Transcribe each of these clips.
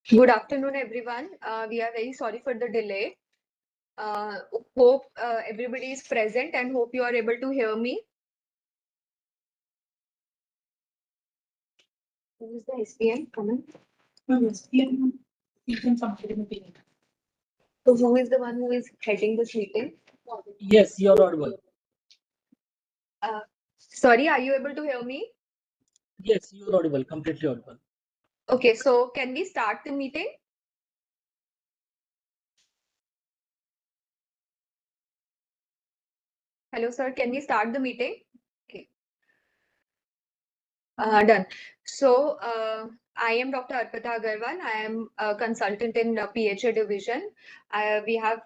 Good afternoon, everyone. We are very sorry for the delay. Hope everybody is present and hope you are able to hear me. Who is the SPM? Come in. SPM, you can complete the meeting. So who is the one who is heading this meeting? Yes, you're audible. Sorry, are you able to hear me? Yes, you're audible, completely audible. Okay, so can we start the meeting? Hello, sir. Can we start the meeting? Okay. Done. So I am Dr. Arpita Agarwal. I am a consultant in PHA division. We have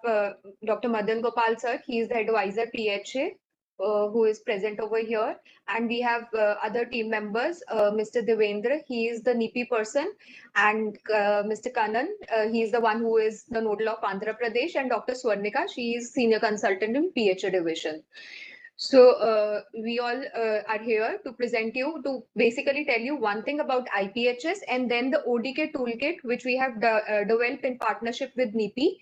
Dr. Madan Gopal sir. He is the advisor PHA. Who is present over here, and we have other team members, Mr. Devendra, he is the NIPI person, and Mr. Kanan, he is the one who is the nodal of Andhra Pradesh, and Dr. Swarnika, she is senior consultant in PHA division. So we all are here to present you, to basically tell you one thing about IPHS and then the ODK toolkit, which we have developed in partnership with NIPI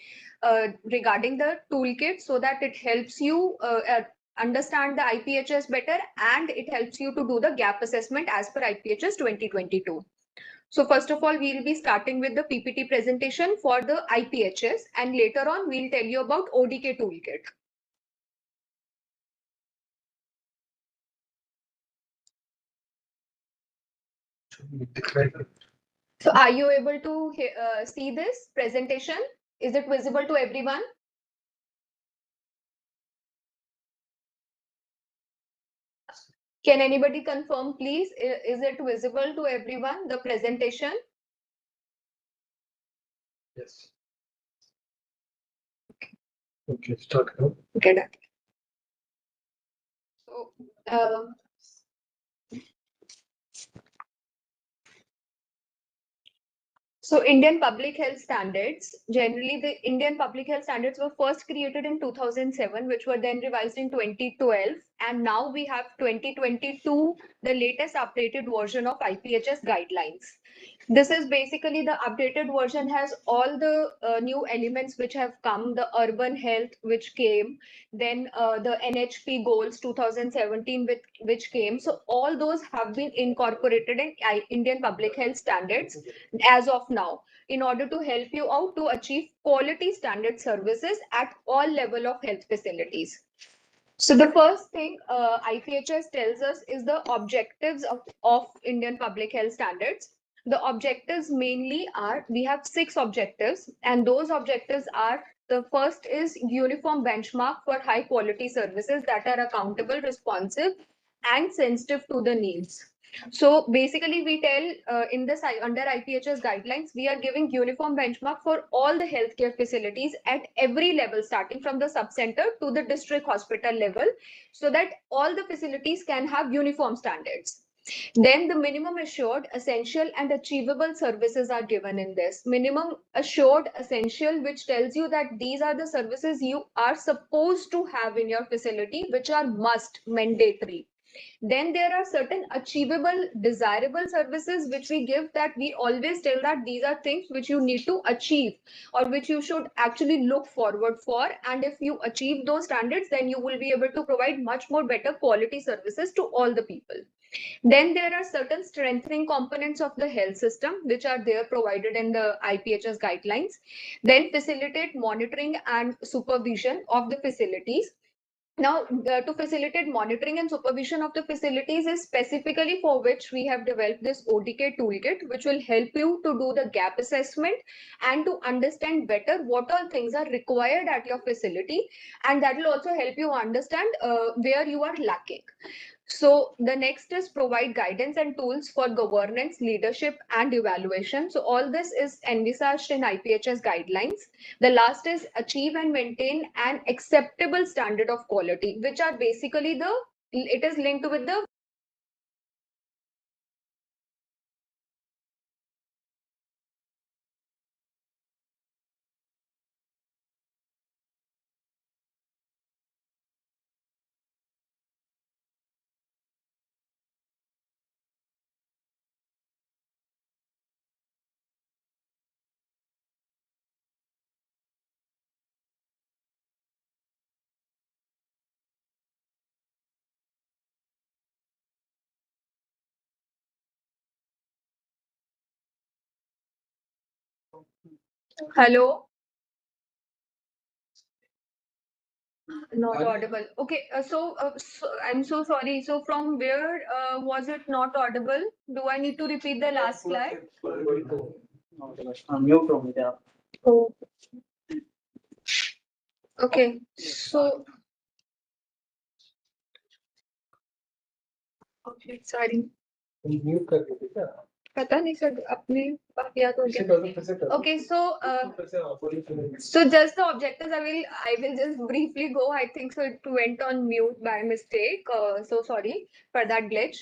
regarding the toolkit, so that it helps you understand the IPHS better, and it helps you to do the gap assessment as per IPHS 2022. So first of all, we'll be starting with the PPT presentation for the IPHS, and later on we'll tell you about ODK toolkit. So are you able to see this presentation? Is it visible to everyone? Can anybody confirm, please? Is it visible to everyone, the presentation? Yes. Okay, start now. Okay, done. So, So Indian public health standards, generally the Indian public health standards were first created in 2007, which were then revised in 2012. And now we have 2022, the latest updated version of IPHS guidelines. This is basically the updated version, has all the new elements which have come, the urban health which came, then the NHP goals 2017 which came. So all those have been incorporated in Indian public health standards as of now, in order to help you out to achieve quality standard services at all level of health facilities. So the first thing IPHS tells us is the objectives of Indian public health standards. The objectives mainly are, we have 6 objectives, and those objectives are, the first is uniform benchmark for high quality services that are accountable, responsive, and sensitive to the needs. So basically, we tell in this under IPHS guidelines, we are giving uniform benchmark for all the healthcare facilities at every level, starting from the sub-center to the district hospital level, so that all the facilities can have uniform standards. Then the minimum assured, essential, and achievable services are given in this. Minimum assured, essential, which tells you that these are the services you are supposed to have in your facility, which are must, mandatory. Then there are certain achievable, desirable services which we give, that we always tell that these are things which you need to achieve, or which you should actually look forward for. And if you achieve those standards, then you will be able to provide much more better quality services to all the people. Then there are certain strengthening components of the health system, which are there provided in the IPHS guidelines. Then facilitate monitoring and supervision of the facilities. Now, to facilitate monitoring and supervision of the facilities is specifically for which we have developed this ODK toolkit, which will help you to do the gap assessment and to understand better what all things are required at your facility. And that will also help you understand where you are lacking. So the next is provide guidance and tools for governance, leadership, and evaluation. So all this is envisaged in IPHS guidelines. The last is achieve and maintain an acceptable standard of quality, which are basically it is linked with the Hello? Not audible. Okay, so I'm so sorry. So from where was it not audible? Do I need to repeat the last slide? Mute from there. Oh, okay. So, okay, sorry. Mute कर देते क्या पता नहीं sir अपने किया तो फिर क्या? से फिर से कर Okay, so फिर से ऑपरेट करेंगे so just the objectives, I will just briefly go. I think so it went on mute by mistake. So sorry for that glitch.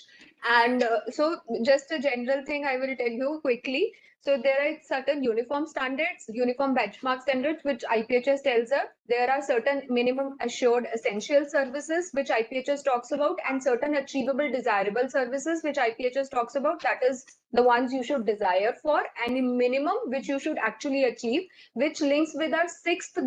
And so just a general thing I will tell you quickly. So there are certain uniform standards, uniform benchmark standards, which IPHS tells us. There are certain minimum assured essential services, which IPHS talks about, and certain achievable desirable services, which IPHS talks about. That is the ones you should desire for, and a minimum which you should actually achieve, which links with our sixth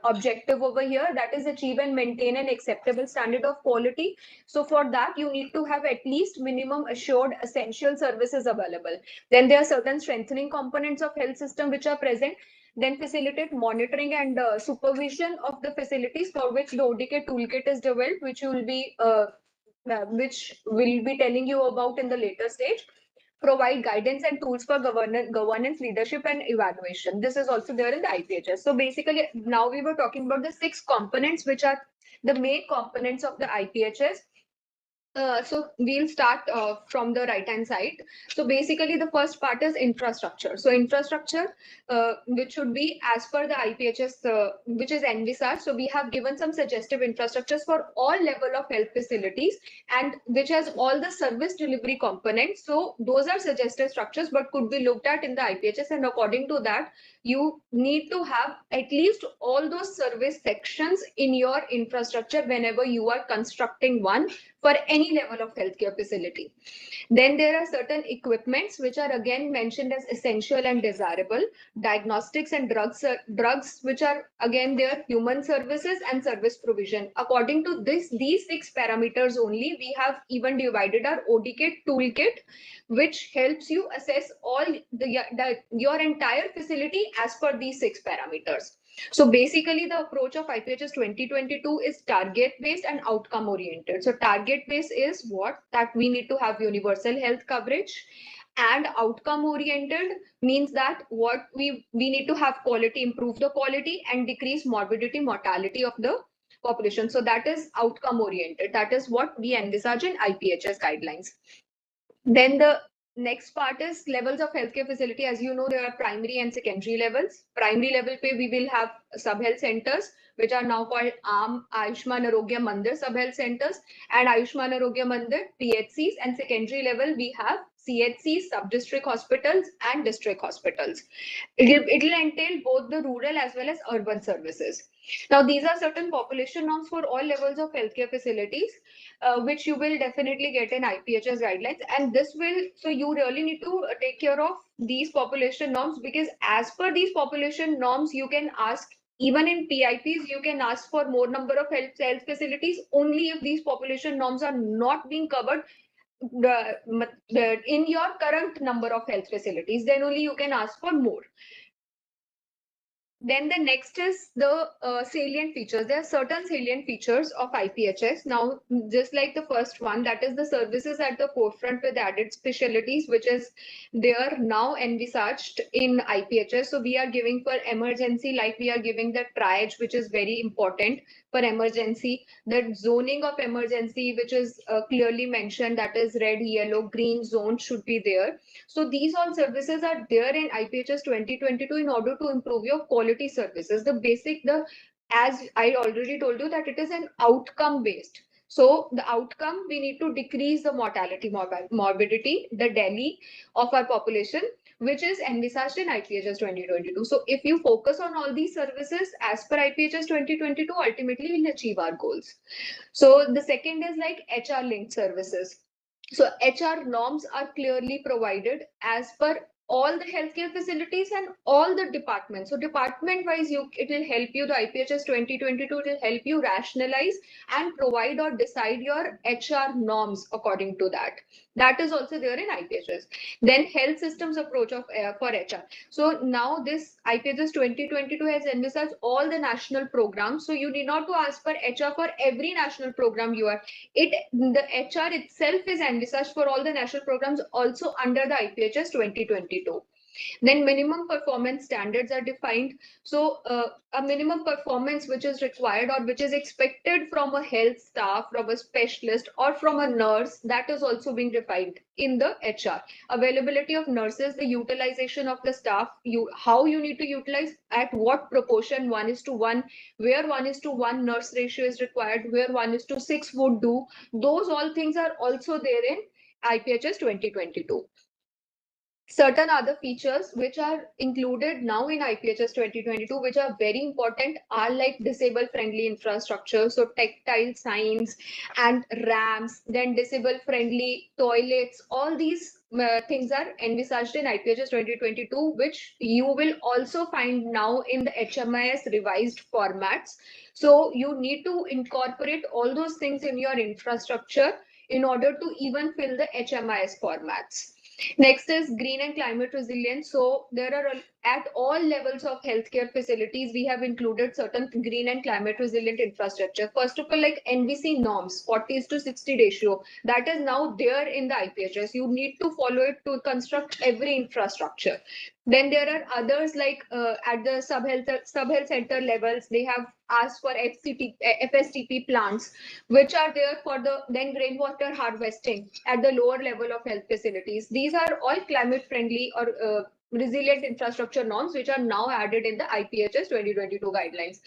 objective over here, that is achieve and maintain an acceptable standard of quality. So for that, you need to have at least minimum assured essential services available. Then there are certain strengthening components of health system which are present. Then facilitate monitoring and supervision of the facilities, for which the ODK toolkit is developed, which will be telling you about in the later stage. Provide guidance and tools for governance, leadership, and evaluation. This is also there in the IPHS. So basically, now we were talking about the 6 components, which are the main components of the IPHS. So we'll start from the right hand side. So basically the first part is infrastructure. So infrastructure, which should be as per the IPHS, which is envisaged. So we have given some suggestive infrastructures for all level of health facilities, and which has all the service delivery components. So those are suggested structures, but could be looked at in the IPHS, and according to that, you need to have at least all those service sections in your infrastructure whenever you are constructing one for any level of healthcare facility. Then there are certain equipments which are again mentioned as essential and desirable, diagnostics and drugs which are again there, human services and service provision. According to these 6 parameters only, we have even divided our ODK toolkit, which helps you assess all your entire facility as per these 6 parameters. So basically, the approach of IPHS 2022 is target-based and outcome-oriented. So target-based is what? That we need to have universal health coverage, and outcome-oriented means that what we need to have quality, improve the quality, and decrease morbidity, mortality of the population. So that is outcome-oriented. That is what we envisage in IPHS guidelines. Then the next part is levels of healthcare facility. As you know, there are primary and secondary levels. Primary level pe we will have sub-health centers, which are now called Ayushman Arogya Mandir sub-health centers, and Ayushman Arogya Mandir PHCs. And secondary level, we have CHCs, sub-district hospitals, and district hospitals. It'll entail both the rural as well as urban services. Now, these are certain population norms for all levels of healthcare facilities, which you will definitely get in IPHS guidelines. And this will, so you really need to take care of these population norms, because as per these population norms, you can ask, even in PIPs, you can ask for more number of health facilities only if these population norms are not being covered in your current number of health facilities. Then only you can ask for more. Then the next is the salient features. There are certain salient features of IPHS. Now, just like the first one, that is the services at the forefront with added specialties, which is there now envisaged in IPHS. So we are giving for emergency, like we are giving the triage, which is very important for emergency. The zoning of emergency, which is clearly mentioned, that is red, yellow, green zone should be there. So these all services are there in IPHS 2022 in order to improve your quality services. As I already told you, that it is an outcome based. So the outcome, we need to decrease the mortality, morbidity, the DELI of our population, which is envisaged in IPHS 2022. So if you focus on all these services as per IPHS 2022, ultimately we'll achieve our goals. So the second is like HR linked services. So HR norms are clearly provided as per all the healthcare facilities and all the departments. So department wise, it will help you, the IPHS 2022 will help you rationalize and provide or decide your HR norms according to that. That is also there in IPHS. Then health systems approach of for HR. So now this IPHS 2022 has envisaged all the national programs. So you need not to ask for HR for every national program you are. The HR itself is envisaged for all the national programs also under the IPHS 2022. Then minimum performance standards are defined. So a minimum performance which is required or which is expected from a health staff, from a specialist or from a nurse, that is also being defined in the HR. Availability of nurses, the utilization of the staff, how you need to utilize, at what proportion, 1:1, where 1:1 nurse ratio is required, where 1:6 would do. Those all things are also there in IPHS 2022. Certain other features which are included now in IPHS 2022, which are very important, are like disabled friendly infrastructure, so tactile signs and ramps, then disabled friendly toilets. All these things are envisaged in IPHS 2022, which you will also find now in the HMIS revised formats. So you need to incorporate all those things in your infrastructure in order to even fill the HMIS formats. Next is green and climate resilience. So there are at all levels of healthcare facilities, we have included certain green and climate resilient infrastructure. First of all, like NVC norms, 40:60 ratio, that is now there in the IPHS. You need to follow it to construct every infrastructure. Then there are others like at the sub-health center levels, they have asked for FSTP plants, which are there for the then rainwater harvesting at the lower level of health facilities. These are all climate friendly or resilient infrastructure norms, which are now added in the IPHS 2022 guidelines.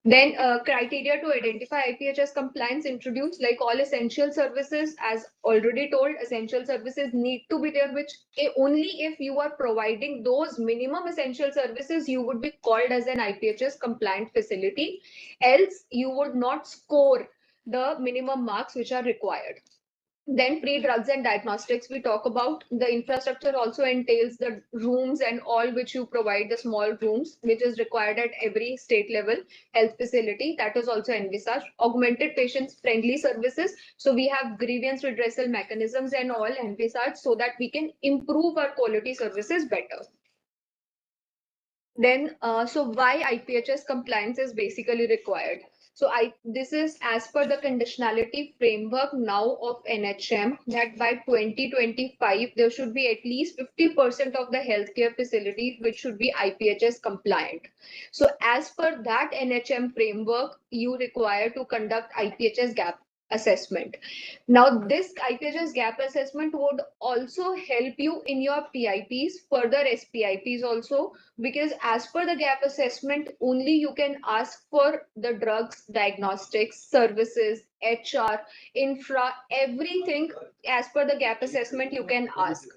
Then criteria to identify IPHS compliance introduced, like all essential services, as already told, essential services need to be there, which only if you are providing those minimum essential services, you would be called as an IPHS compliant facility. Else, you would not score the minimum marks which are required. Then free drugs and diagnostics, we talk about. The infrastructure also entails the rooms and all which you provide, the small rooms, which is required at every state level health facility. That is also envisaged. Augmented patient friendly services. So we have grievance redressal mechanisms and all envisaged so that we can improve our quality services better. Then, so why IPHS compliance is basically required? So this is as per the conditionality framework now of NHM, that by 2025, there should be at least 50% of the healthcare facilities which should be IPHS compliant. So as per that NHM framework, you require to conduct IPHS gap assessment. Now, this IPHS gap assessment would also help you in your PIPs, further SPIPs also, because as per the gap assessment, only you can ask for the drugs, diagnostics, services, HR, infra, everything as per the gap assessment you can ask.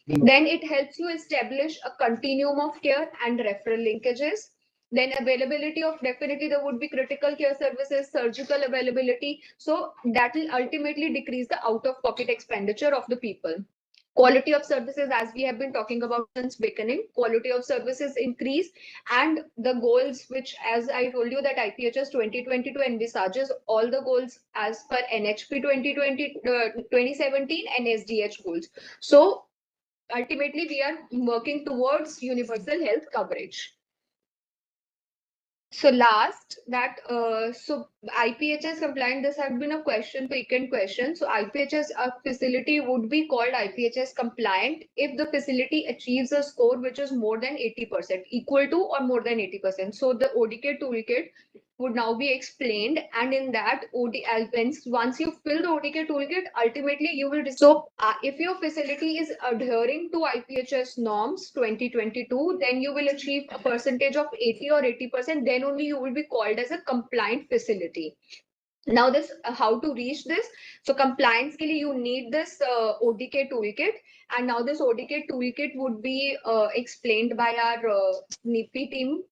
Then it helps you establish a continuum of care and referral linkages. Then availability of, definitely there would be critical care services, surgical availability. So that will ultimately decrease the out-of-pocket expenditure of the people. Quality of services, as we have been talking about since beginning, quality of services increase, and the goals, which as I told you that IPHS 2022 envisages all the goals as per NHP 2017 and SDH goals. So ultimately we are working towards universal health coverage. So last that so IPHS compliant, this had been a frequent question. So IPHS facility would be called IPHS compliant if the facility achieves a score which is more than 80%, equal to or more than 80%. So the ODK toolkit would now be explained, and in that once you fill the ODK toolkit, ultimately you will. So if your facility is adhering to IPHS norms 2022, then you will achieve a percentage of 80 or 80%. Then only you will be called as a compliant facility. Now this how to reach this? So compliance ke liye you need this ODK toolkit, and now this ODK toolkit would be explained by our NIPI team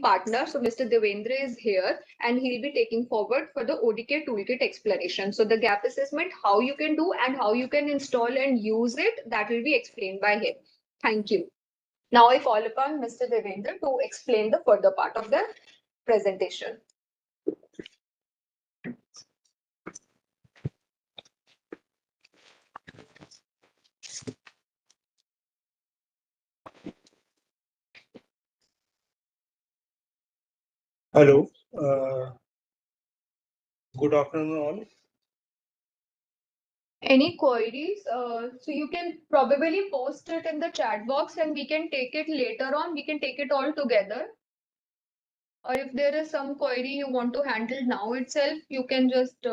partner. So Mr. Devendra is here, and he'll be taking forward for the ODK toolkit explanation. So the gap assessment, how you can do and how you can install and use it, that will be explained by him. Thank you. Now I call upon Mr. Devendra to explain the further part of the presentation. Hello, good afternoon all. Any queries? So you can probably post it in the chat box and we can take it later on. We can take it all together. Or if there is some query you want to handle now itself, you can just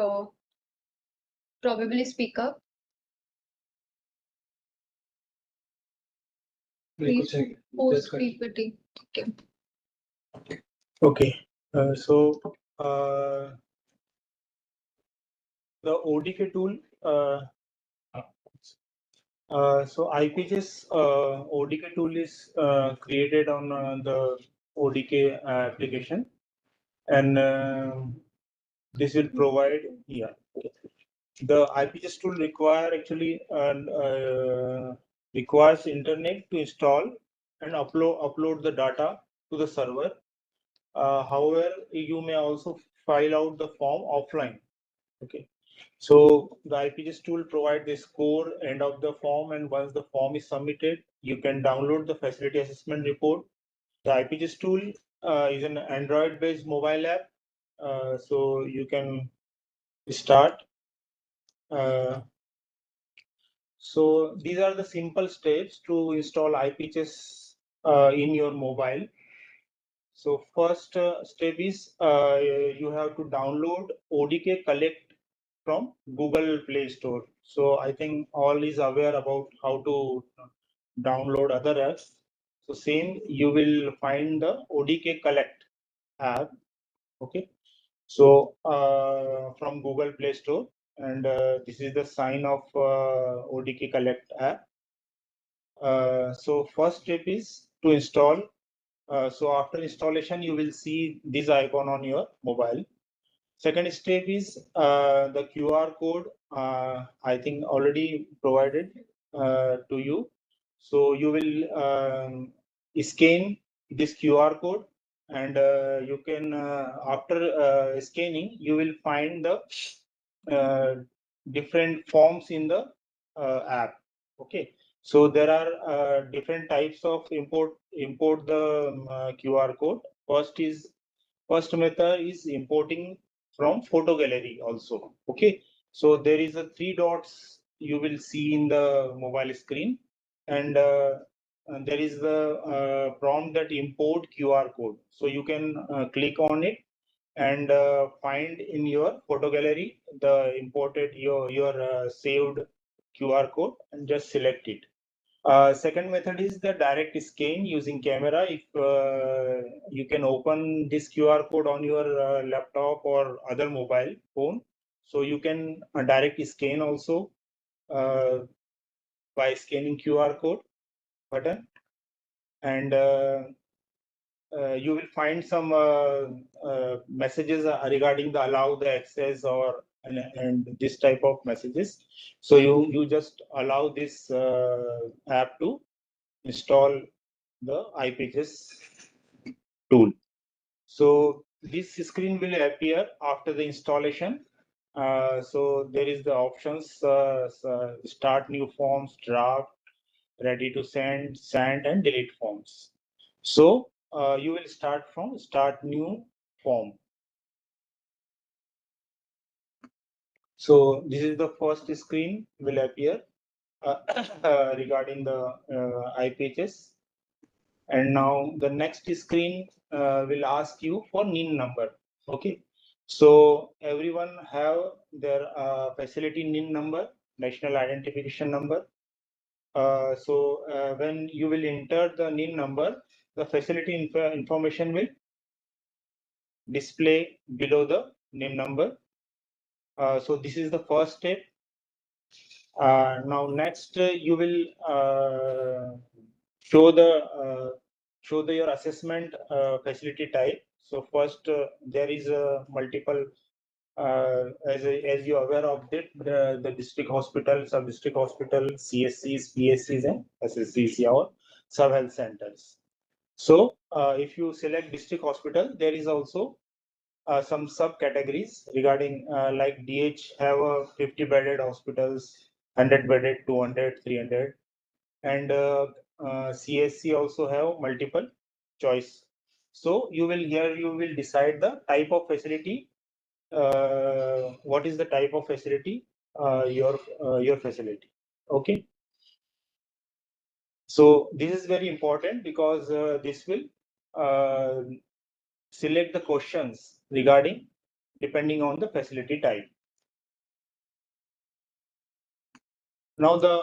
probably speak up. Please post PPT. Okay. Okay, so uh, the ODK tool, so IPHS ODK tool is created on the ODK application, and this will provide, yeah. The IPHS tool requires internet to install and upload the data to the server. However, you may also file out the form offline. Okay. So the IPHS tool provides the score end of the form, and once the form is submitted, you can download the facility assessment report. The IPHS tool is an Android-based mobile app, so you can start. So these are the simple steps to install IPHS in your mobile. So first step is you have to download ODK Collect from Google Play Store. So I think all is aware about how to download other apps. So same, you will find the ODK Collect app. Okay. So from Google Play Store, and this is the sign of ODK Collect app. So first step is to install. So after installation, you will see this icon on your mobile. Second step is the QR code. I think already provided to you. So you will scan this QR code, and you can after scanning, you will find the different forms in the app. Okay. So there are different types of import the QR code. First method is importing from photo gallery also. Okay. So there is a three dots you will see in the mobile screen, and there is the prompt that import QR code. So you can click on it and find in your photo gallery the imported your saved QR code and just select it. Second method is the direct scan using camera. If you can open this QR code on your laptop or other mobile phone, so you can direct scan also by scanning QR code button, and you will find some messages regarding the allow the access or and this type of messages. So you just allow this app to install the IPHS tool. So this screen will appear after the installation. So there is the options start new forms, draft, ready to send and delete forms. So you will start from start new form. So this is the first screen will appear regarding the IPHS. And now the next screen will ask you for NIN number. Okay. So everyone have their facility NIN number, national identification number. So when you will enter the NIN number, the facility information will display below the NIN number. So this is the first step. Now next you will show your assessment facility type. So first there is a multiple as you are aware of it, the district hospital, sub district hospital, CSCs, PSCs, and SSCs. sub-health centers. So if you select district hospital, there is also some subcategories regarding like DH have a 50 bedded hospitals, 100 bedded, 200, 300, and CSC also have multiple choice. So you will decide the type of facility. What is the type of facility? Your facility. Okay. So this is very important because this will uh, select the questions regarding depending on the facility type. Now the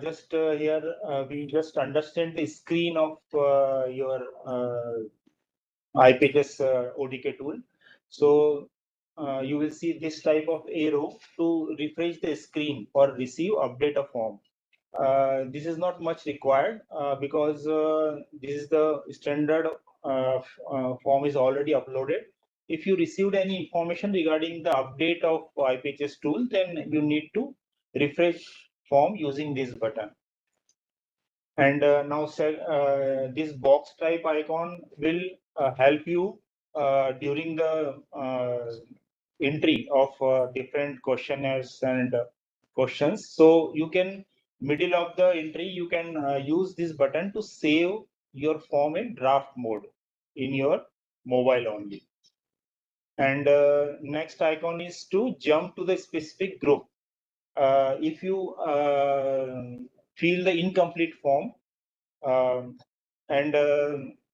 just here we just understand the screen of your IPHS ODK tool. So you will see this type of arrow to refresh the screen or receive update a form. This is not much required because this is the standard form is already uploaded. If you received any information regarding the update of IPHS tool, then you need to refresh form using this button. And now this box type icon will help you during the entry of different questionnaires and questions. So you can middle of the entry, you can use this button to save your form in draft mode in your mobile only. And next icon is to jump to the specific group. If you fill the incomplete form, and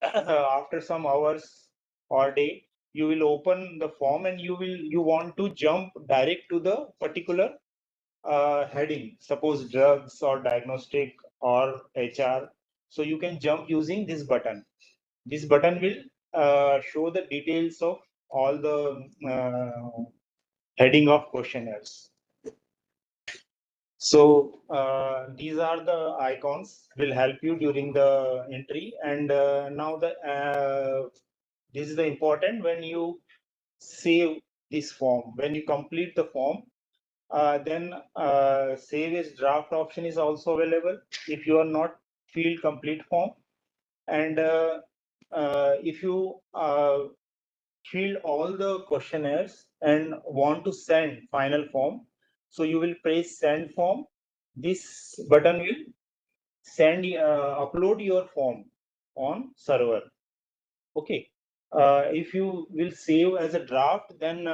after some hours or day, you will open the form and you want to jump direct to the particular heading, suppose drugs or diagnostic or HR. So you can jump using this button. This button will show the details of all the heading of questionnaires. So these are the icons will help you during the entry. And now this is the important when you save this form. When you complete the form, then save as draft option is also available if you are not filled complete form. And if you filled all the questionnaires and want to send final form, so you will press send form. This button will send upload your form on server. Okay. If you will save as a draft, then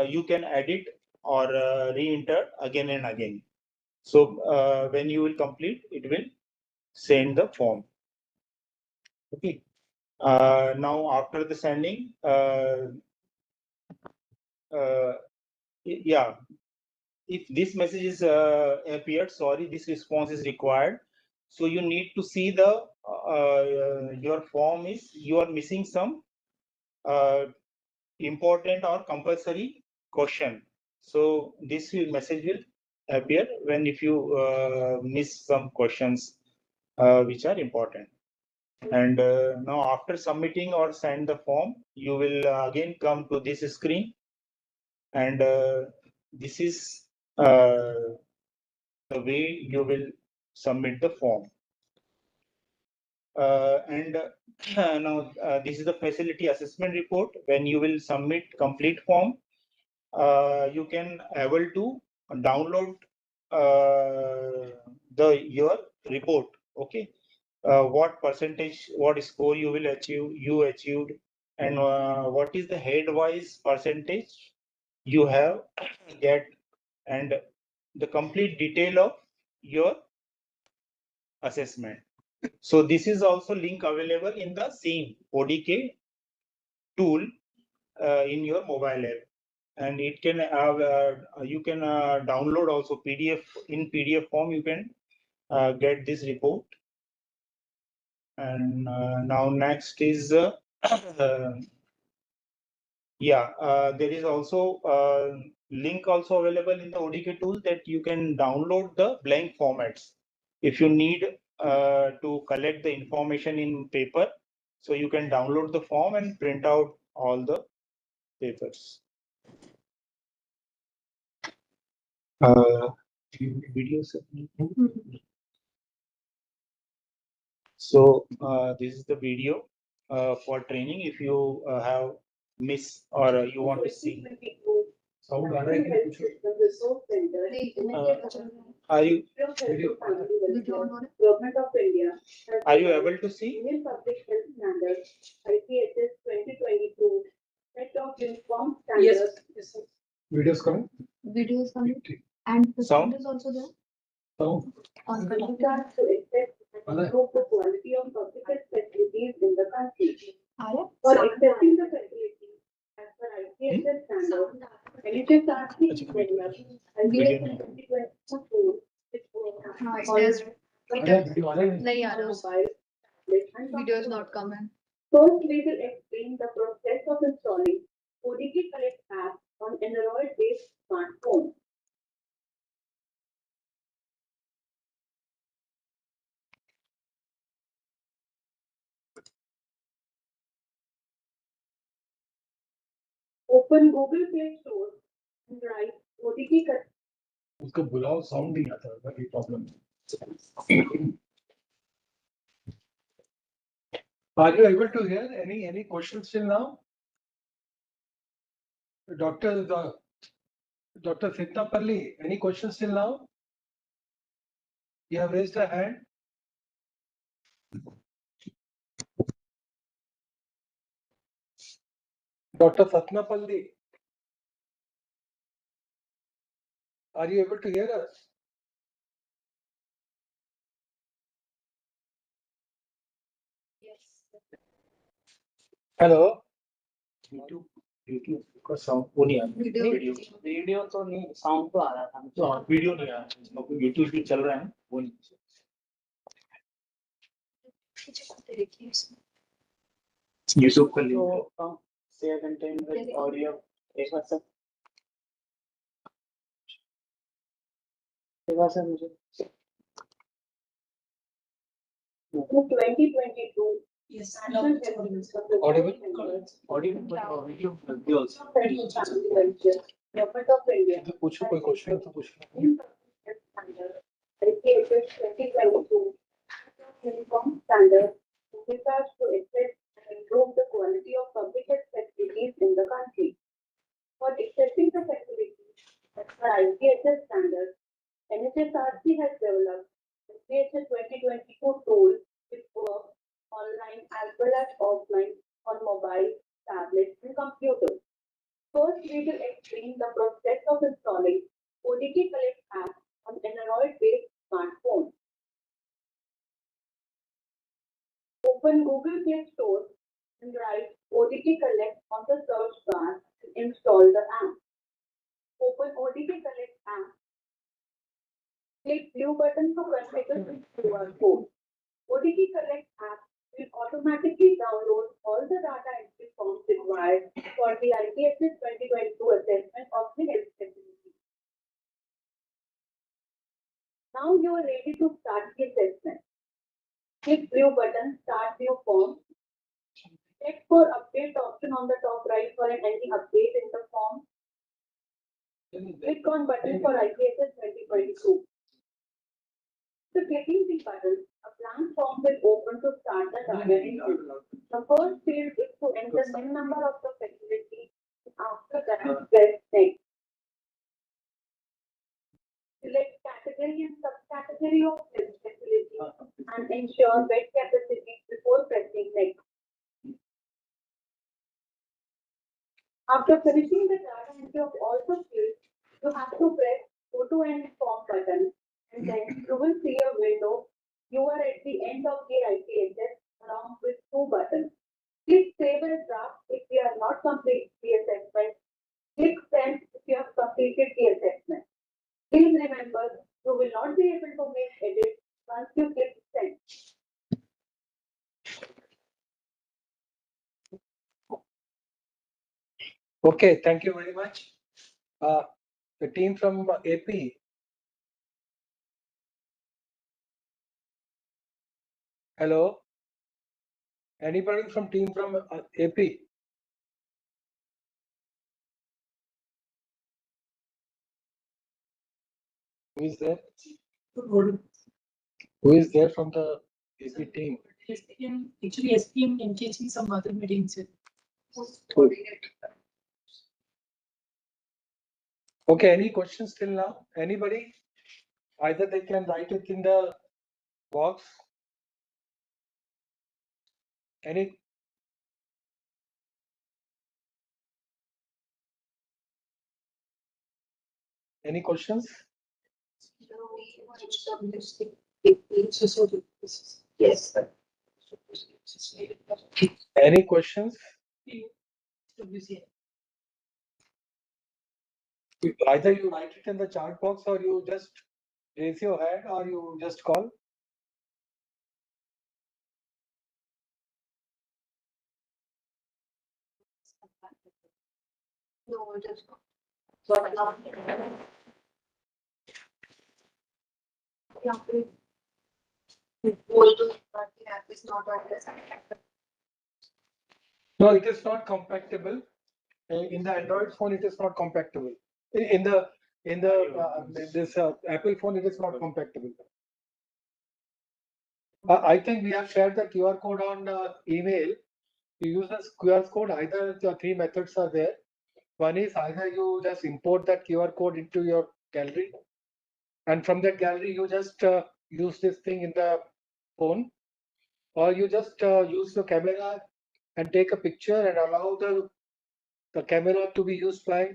you can edit or re-enter again and again. So when you will complete, it will send the form. Okay. Now after the sending, yeah, if this message is appeared, sorry, this response is required. So you need to see the your form is you are missing some important or compulsory question. So this message will appear when if you miss some questions which are important. And now after submitting or send the form, you will again come to this screen, and this is the way you will submit the form. And now this is the facility assessment report. When you will submit complete form, you can able to download your report. Okay, what percentage, what score you will achieved, and what is the head-wise percentage you have get, and the complete detail of your assessment. So this is also link available in the same ODK tool in your mobile app, and it can have you can download also PDF. In PDF form you can get this report. And now next is yeah, there is also link also available in the ODK tool that you can download the blank formats if you need to collect the information in paper. So you can download the form and print out all the papers. Videos. So this is the video for training. If you have missed or you want to see. Sound आ रहा है कि नहीं कुछ? Are you are you able to see? Indian Public Health Standards IPHS 2022 set of uniform standards. Yes, sir. Videos coming? Video is coming and the Sound? sound is also there. Sound? On To assess and improve the quality of public health facilities in the country. For accepting the facilities as per IPHS standards, NHSRC developed IPHS 2022 which was नहीं आ रहा mobile, tablet and video is computer. not coming. First, we will explain the process of installing ODK Collect app on Android-based smartphone. Open Google Play Store and write ODK Collect. उसको बुलाओ sound नहीं आता है ये problem Are you able to hear any questions till now? Dr. Sitapalli, any questions till now? You have raised a hand. Dr. Satnapalli, are you able to hear us? Yes. Hello? YouTube का sound वो नहीं आ रहा Video. Video तो नहीं, sound तो आ रहा था। तो वीडियो नहीं आ रहा YouTube भी चल रहा है वो नहीं YouTube का लिंक तो शेयर कंटेंट विद ऑडियो एक बार सर, एक बार सर मुझे 2022 yes National Health Audible? Audio video videos Government of India. तो पूछो कोई क्वेश्चन तो पूछो Indian Public Health Standards IPHS 2022 uniform standards envisaged to assess and improve the quality of public health facilities in the country. For accessing the facilities as per IPHS standards, NHSRC has developed IPHS 2022 tool which works online as well as offline on mobile, tablets, and computers. First, we will explain the process of installing ODK Collect app on Android-based smartphone. Open Google Play Store and write ODK Collect on the search bar and install the app. Open ODK Collect app. Click blue button for configure with QR code. ODK Collect app will automatically download all the data entry forms required for the IPHS 2022 assessment of the health facility. Now you are ready to start the assessment. Click blue button, start new form. Check for update option on the top right for any update in the form. Click on button for IPHS 2022. After clicking the button, a blank form will open to start the data entry. The first field is to enter the number of the facility. After that, press next. Select category and subcategory of health facility and ensure bed capacity before pressing next. After finishing the data entry of all the fields, you have to press Go to End Form button and then you will see a window. You are at the end of the IPHS along with two buttons. Click Save as Draft if you have not completed the assessment. Click Send if you have completed the assessment. Please remember, you will not be able to make edits once you click Send. Okay, thank you very much. The team from AP. Hello? Anybody from team from AP? Who is there? Who is there from the AP team? SPM, actually SPM engaging some other meetings. Okay, any questions till now? Anybody? Either they can write it in the box. Any? Any questions? Yes. Any questions? Either you write it in the chat box or you just raise your hand or you just call. No, just yeah, please. Although the app is not always No, it is not compatible. In the Android phone, it is not compatible. In the this Apple phone, it is not compatible. I think we have shared the QR code on email. You use the QR code. Either the three methods are there. One is either you just import that QR code into your gallery, and from that gallery you just use this thing in the phone, or you just use your camera and take a picture and allow the camera to be used by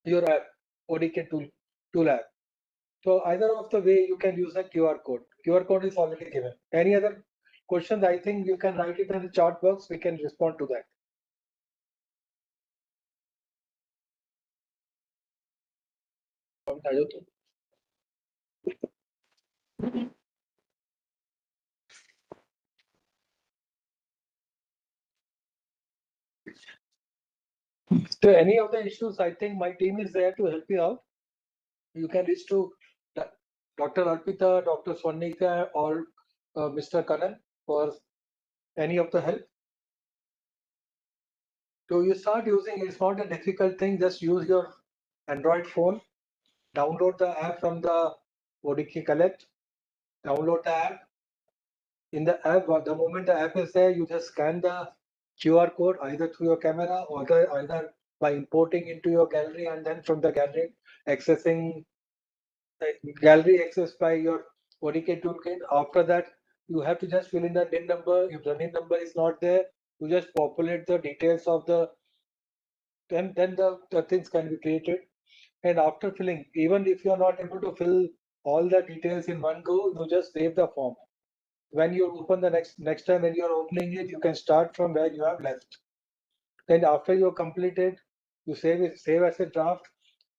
your app, ODK tool app. So either of the way you can use the QR code. QR code is already given. Any other questions? I think you can write it in the chat box. We can respond to that. So any of the issues, I think my team is there to help you out. You can reach to Dr. Arpita, Dr. Swarnika, or Mr. Kanan for any of the help. So you start using, it's not a difficult thing, just use your Android phone, download the app from the ODK Collect, download the app. In the app, the moment the app is there, you just scan the QR code either through your camera or either by importing into your gallery, and then from the gallery accessing gallery access by your ODK toolkit. After that, you have to just fill in the NIN number. If the NIN number is not there, you just populate the details of then the things can be created. And after filling, even if you are not able to fill all the details in one go, you just save the form. When you open the next time when you are opening it, you can start from where you have left. Then after you completed, you save as a draft,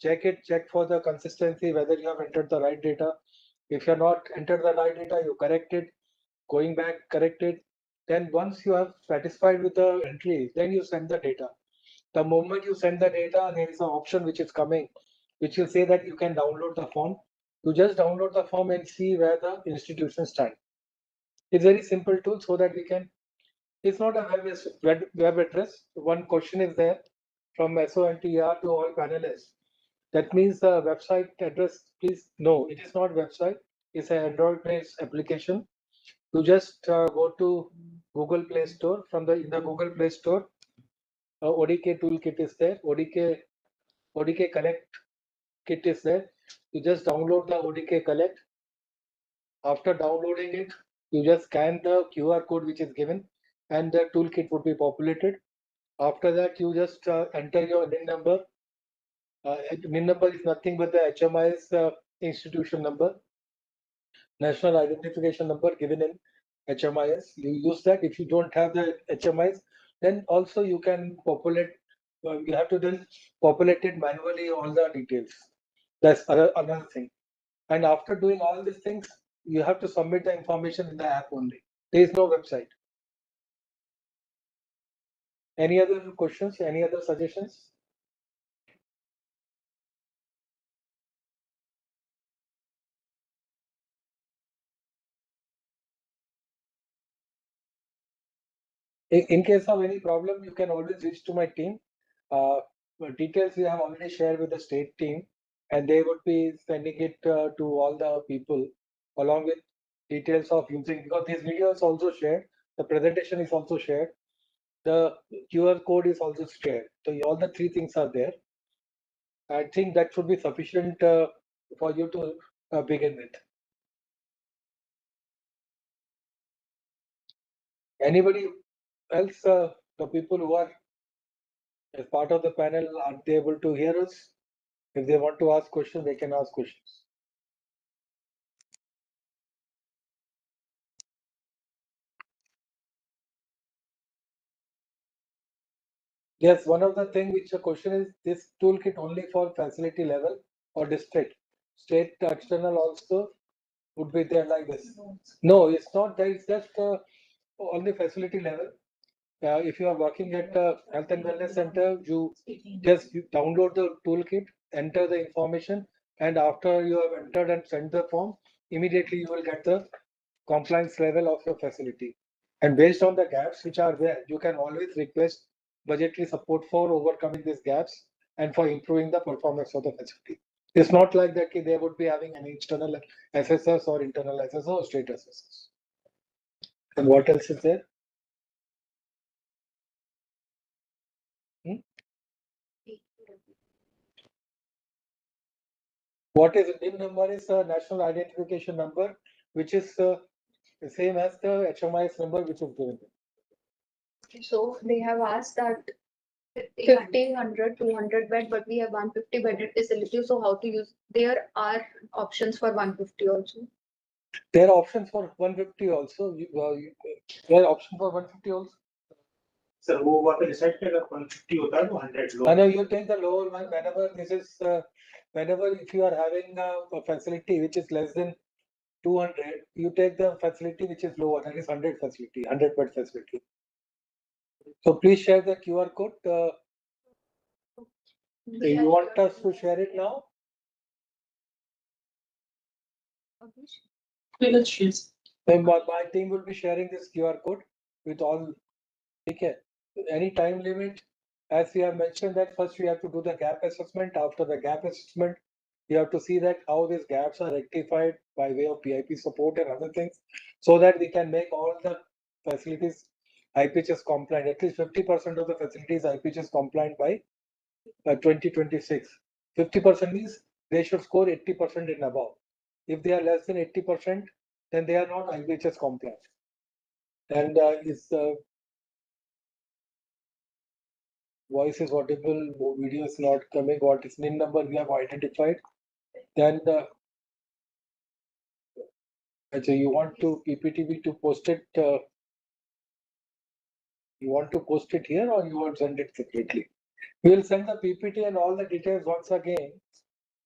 check for the consistency, whether you have entered the right data. If you're not entered the right data, you correct it, going back, correct it. Then once you are satisfied with the entry, then you send the data. The moment you send the data, there is an option which is coming, which will say that you can download the form. You just download the form and see where the institutions stand. It's very simple tool so that we can, it's not a web address. One question is there from SONTR to all panelists. That means the website address, please, no, it is not website. It's an Android-based application. You just go to Google Play Store. In the Google Play Store, ODK toolkit is there. ODK Connect kit is there. You just download the ODK Collect. After downloading it, you just scan the QR code which is given, and the toolkit would be populated. After that, you just enter your NIN number. NIN number is nothing but the HMI's institution number, national identification number given in HMIS. You use that. If you don't have the HMIs, then also you can populate. You have to then populate it manually, all the details. That's another thing. And after doing all these things, you have to submit the information in the app only. There is no website. Any other questions? Any other suggestions? In case of any problem, you can always reach to my team. Details we have already shared with the state team, and they would be sending it to all the people along with details of using, because this video is also shared, the presentation is also shared, the QR code is also shared. So all the three things are there. I think that should be sufficient for you to begin with. Anybody else, the people who are as part of the panel, are they able to hear us? If they want to ask questions, they can ask questions. Yes, one of the thing which the question is, this toolkit only for facility level or district? State external also would be there like this? No, it's not that, it's just on the facility level. If you are working at a health and wellness center, you just download the toolkit, enter the information, and after you have entered and sent the form, immediately you will get the compliance level of your facility. And based on the gaps which are there, you can always request budgetary support for overcoming these gaps and for improving the performance of the facility. It's not like that they would be having any external assessors or internal assessors or state assessors. And what else is there? What is NIN number is a national identification number, which is the same as the HMIS number which is given. So they have asked that 50, 100, 200 bed, but we have 150 bedded facility. So how to use? There are options for 150 also. There are options for 150 also. There are options for 150 also. Sir वो वहाँ पे decide करेगा 150 होता है तो 100 लो. I know you take the lower one whenever this is whenever if you are having a facility which is less than 200, you take the facility which is lower, that is 100 facility, 100 bed facility. So please share the QR code. You want us to share it now? Then my team will be sharing this QR code with all. Okay. Any time limit? As we have mentioned that first we have to do the gap assessment. After the gap assessment, we have to see that how these gaps are rectified by way of PIP support and other things, so that we can make all the facilities IPHS compliant. At least 50% of the facilities IPHS compliant by 2026. 50% means they should score 80% and above. If they are less than 80%, then they are not IPHS compliant. And voice is audible, video is not coming. What is NIN number we have identified? Then so you want to PPTV to post it? You want to post it here or you want to send it separately? We will send the PPT and all the details once again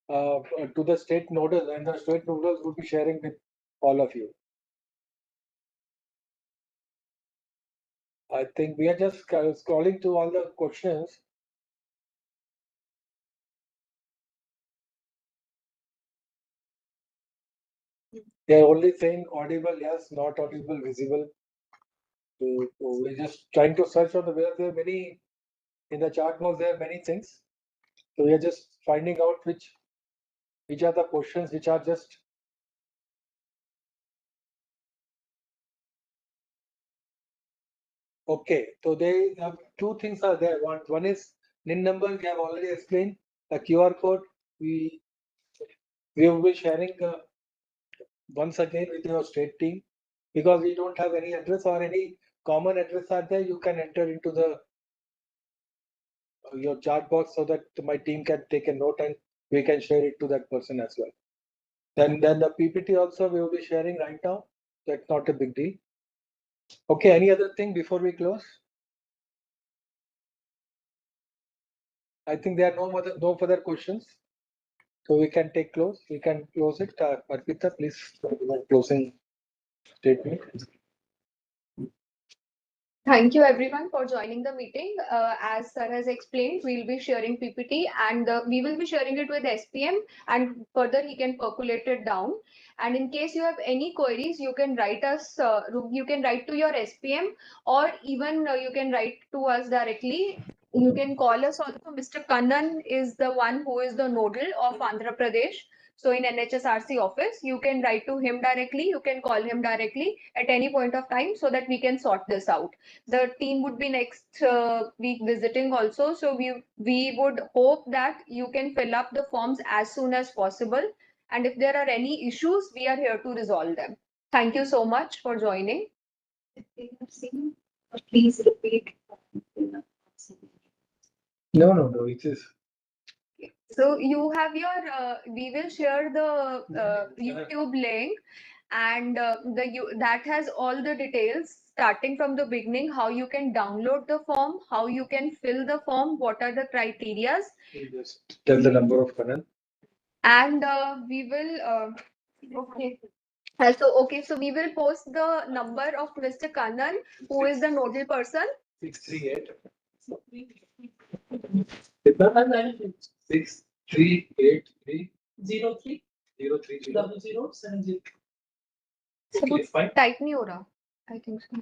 to the state nodal, and the state nodals will be sharing with all of you. I think we are just scrolling through all the questions. They are only saying audible, yes, not audible, visible. So we're just trying to search on the web. There are many in the chart box. There are many things. So we are just finding out which are the questions which are just. Okay, so they have two things are there. One is NIN number. We have already explained. The QR code. We will be sharing once again with your state team, because we don't have any address or any common address are there. You can enter into the your chat box so that my team can take a note and we can share it to that person as well. Then the PPT also we will be sharing right now. That's not a big deal. Okay, any other thing before we close? I think there are no further questions. So we can take close. We can close it. Arpita, please closing statement. Thank you everyone for joining the meeting. As Sir has explained, we'll be sharing PPT and we will be sharing it with SPM, and further he can percolate it down. And in case you have any queries, you can write us, you can write to your SPM, or even you can write to us directly. You can call us also. Mr. Kannan is the one who is the nodal of Andhra Pradesh. So in NHSRC office, you can write to him directly, you can call him directly at any point of time so that we can sort this out. The team would be next week visiting also. So we would hope that you can fill up the forms as soon as possible. And if there are any issues, we are here to resolve them. Thank you so much for joining. If they have seen, please repeat. No, it is. So you have your, we will share the YouTube link, and that has all the details starting from the beginning, how you can download the form, how you can fill the form, what are the criterias, You just tell the number of Kanan. and we will, okay. So we will post the number of Mr. Kannan, who is the nodal person. 638. 6383 03 030. 0070. Okay, fine. Type नहीं हो रहा, I think so.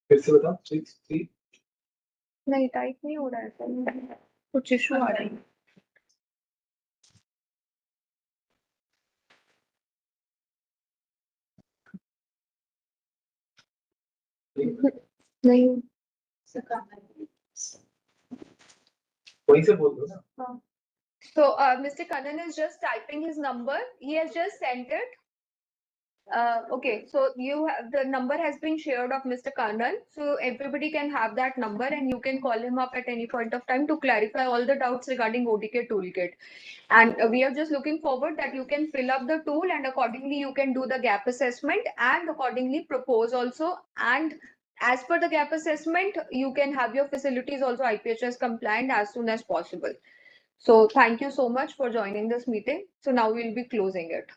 फिर से बताओ 63. नहीं type नहीं हो रहा है सर, कुछ इशू आ रही है. नहीं. वहीं से बोल दो ना. So Mr. Kannan is just typing his number. He has just sent it. Okay, so you have the number has been shared of Mr. Kannan. So everybody can have that number and you can call him up at any point of time to clarify all the doubts regarding ODK toolkit. And we are just looking forward that you can fill up the tool and accordingly you can do the gap assessment and accordingly propose also. And as per the gap assessment, you can have your facilities also IPHS compliant as soon as possible. So thank you so much for joining this meeting. So now we'll be closing it.